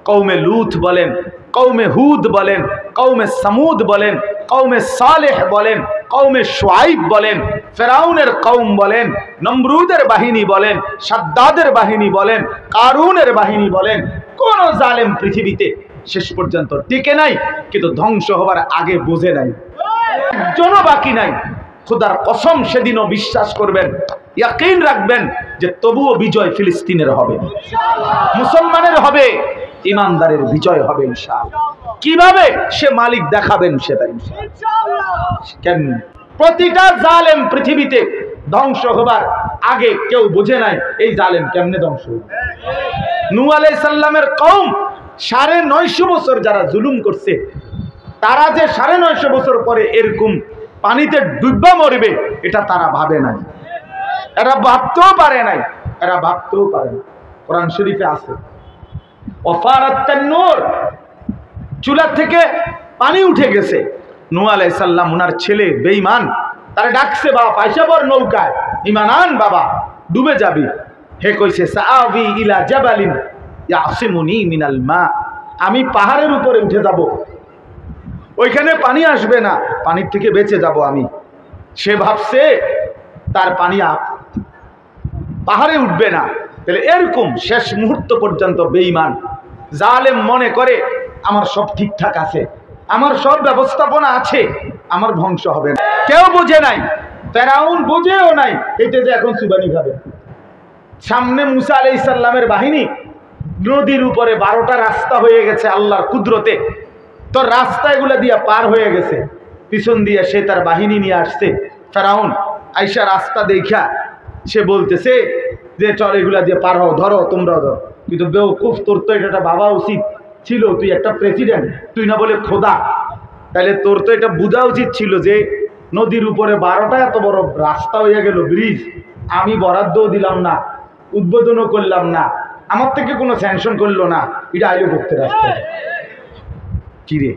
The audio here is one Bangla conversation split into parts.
কওমে লূত বলেন, কওমে হুদ বলেন, কওমে সামুদ বলেন, কওমে সালেহ বলেন, কওমে শুআইব বলেন, ফেরাউনের কওম বলেন, নমরুদের বাহিনী বলেন, সাদ্দাদের বাহিনী বলেন, কারুনের বাহিনী বলেন, কোন জালেম পৃথিবীতে শেষ পর্যন্ত টিকে নাই, কিন্তু ধ্বংস হবার আগে বুঝে নাই, একজনও বাকি নাই। খোদার কসম সেদিনও বিশ্বাস করবেন, ইয়াকিন রাখবেন যে তবুও বিজয় ফিলিস্তিনের হবে, মুসলমানের হবে, ইমানদারের বিজয় হবে ইনশাআল্লাহ। কিভাবে সে মালিক দেখাবেন সেটা ইনশাআল্লাহ। কেমনে প্রতিটা জালেম পৃথিবীতে ধ্বংস হবার আগে কেউ বুঝে নাই এই জালেম কেমনে ধ্বংস হবে। নূহ আলাইহিস সালামের কওম 950 বছর যারা জুলুম করছে, তারা যে 950 বছর পরে এরকম পানিতে ডুববা মরবে এটা তারা ভাবে নাই, এরা ভাবতেও পারে নাই, এরা ভাবতেও পারে না। কোরআন শরীফে আছে ওয়াফারাত তান্নুর, চুলা থেকে পানি উঠে গেছে। নূহ আলাইহিস সালাম ওনার ছেলে বেঈমান তারে ডাকছে, বাবা পয়সা পর নৌকায়, ঈমান আন বাবা, ডুবে যাবি। হে কইছে সাআবি ইলা জাবালিন ইয়াসিমুনি মিনাল মা, আমি পাহাড়ের উপরে উঠে যাব, ওইখানে পানি আসবে না, পানির থেকে বেঁচে যাব আমি। সে ভাবছে তার পানি পাহাড়ে উঠবে না। তাহলে এরকম শেষ মুহূর্ত পর্যন্ত বেঈমান জালেম মনে করে আমার সব ঠিকঠাক আছে, আমার সব ব্যবস্থাপনা আছে, আমার ধ্বংস হবে না। কেউ বুঝে নাই, ফেরাউন বুঝেও নাই এটা যে এখন সুবানি খাবে। সামনে মুসা আলাইহিস সালামের বাহিনী, নদীর উপরে 12টা রাস্তা হয়ে গেছে আল্লাহর কুদরতে, তো রাস্তা এগুলা দিয়ে পার হয়ে গেছে, পিছন দিয়ে সে তার বাহিনী নিয়ে আসছে। ফেরাউন আইসা রাস্তা দেখা সে বলতেছে যে চল এগুলা দিয়ে পার হও, ধরো তোমরা ধরো। কিন্তু বেওকুফ, তোর তো এটা ভাবা উচিত ছিল, তুই একটা প্রেসিডেন্ট, তুই না বলে খোদা, তাহলে তোর তো এটা বোঝা উচিত ছিল যে নদীর উপরে 12টা এত বড় রাস্তা হয়ে গেল, ব্রিজ, আমি বরাদ্দও দিলাম না, উদ্বোধনও করলাম না, আমার থেকে কোনো স্যাংশন করলো না, এটা আইলো করতে রাস্তা কিরে,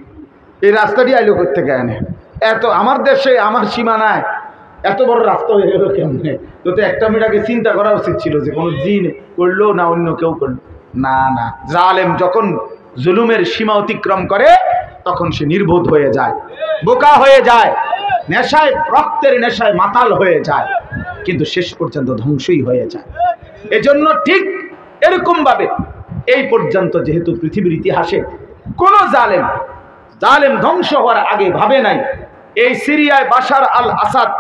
এই রাস্তাটি আইলো করতে কেন? এত আমার দেশে আমার সীমানায় এত বড় রাস্তা হয়ে গেল কেমনে? তো একটা মেয়েটাকে চিন্তা করা উচিত ছিল যে কোনো জিন করলো না অন্য কেউ করলো না। না, জালেম যখন জুলুমের সীমা অতিক্রম করে তখন সে নির্বোধ হয়ে যায়, বোকা হয়ে যায়, নেশায়, রক্তের নেশায় মাতাল হয়ে যায়, কিন্তু শেষ পর্যন্ত ধ্বংসই হয়ে যায়। এজন্য ঠিক এরকম ভাবে এই পর্যন্ত যেহেতু পৃথিবীর ইতিহাসে কোন জালেম ধ্বংস হওয়ার আগে ভাবে নাই। এই সিরিয়ায় বাশার আল আসাদ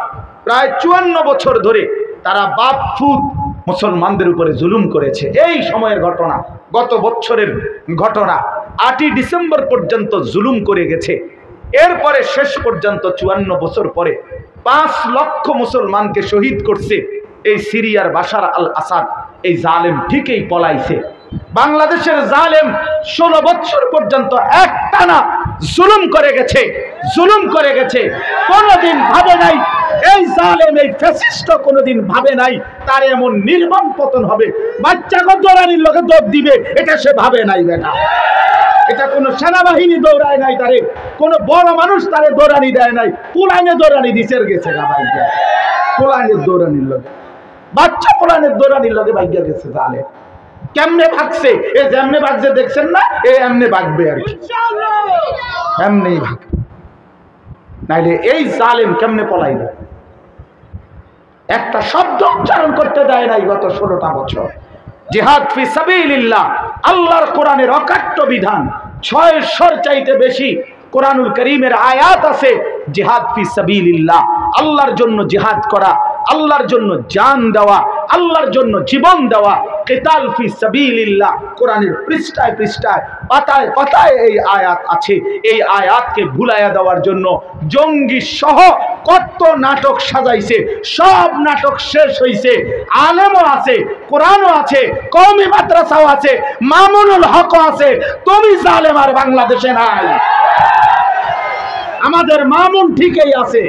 প্রায় 54 বছর ধরে তারা বাপ ফুট মুসলমানদের উপরে জুলুম করেছে। এই সময়ের ঘটনা, গত বছরের ঘটনা, 8ই ডিসেম্বর পর্যন্ত জুলুম করে গেছে। এরপরে শেষ পর্যন্ত 54 বছর পরে 5 লক্ষ মুসলমানকে শহীদ করছে এই সিরিয়ার বাশার আল আসাদ। এই জালেম ঠিকই পলাইছে। বাংলাদেশের জালেম 16 বছর পর্যন্ত একটানা জুলুম করে গেছে, কোনদিন ভাবে নাই এই জালেম, এই ফ্যাসিস্ট কোনদিন ভাবে নাই তার এমন নির্মম পতন হবে, বাচ্চাকে দৌড়ানির লোকে দৌড় দিবে, এটা সে ভাবে নাই। বেটা, এটা কোনো সেনাবাহিনী দৌড়ায় নাই তারে, কোনো বড় মানুষ তারে দৌড়ানি দেয় নাই, পুলাইনে দৌড়ানি দিছে গেছে গা ভাইয়া, পুলাইনের দৌড়ানির লোকে, বাচ্চা পুলাইনের দৌড়ানির লোকে ভাইয়া গেছে জালেম। কেমনে ভাগছে, এ যেমনে ভাগছে দেখছেন না, এ এমনে ভাগবে আর কি, এমনেই ভাগ, নাইলে এই জালেম কেমনে পলাইল? একটা শব্দ উচ্চারণ করতে দেয় নাই গত 16টা বছর। জিহাদ ফি সাবিলিল্লাহ, আল্লাহর কোরআনের অকাট্য বিধান, 600 চাইতে বেশি কোরআনুল কারীমের আয়াত আছে জিহাদ ফি সাবিলিল্লাহ, আল্লাহর জন্য জিহাদ করা, আল্লাহর জন্য জান দেওয়া, আল্লাহর জন্য জীবন দেওয়া। কিতাল ফি সাবিলিল্লাহ কোরআনের পৃষ্ঠায় পৃষ্ঠায়, পাতায় পাতায় এই আয়াত আছে। এই আয়াতকে ভুলাইয়া দেওয়ার জন্য জঙ্গি সহ কত নাটক সাজাইছে, সব নাটক শেষ হইছে। আলেমও আছে, কোরআনও আছে, কওমি মাদ্রাসাও আছে, মামুনুল হকও আছে। তুমি জালেম আর বাংলাদেশে নাই, আমাদের মামুন ঠিকই আছে।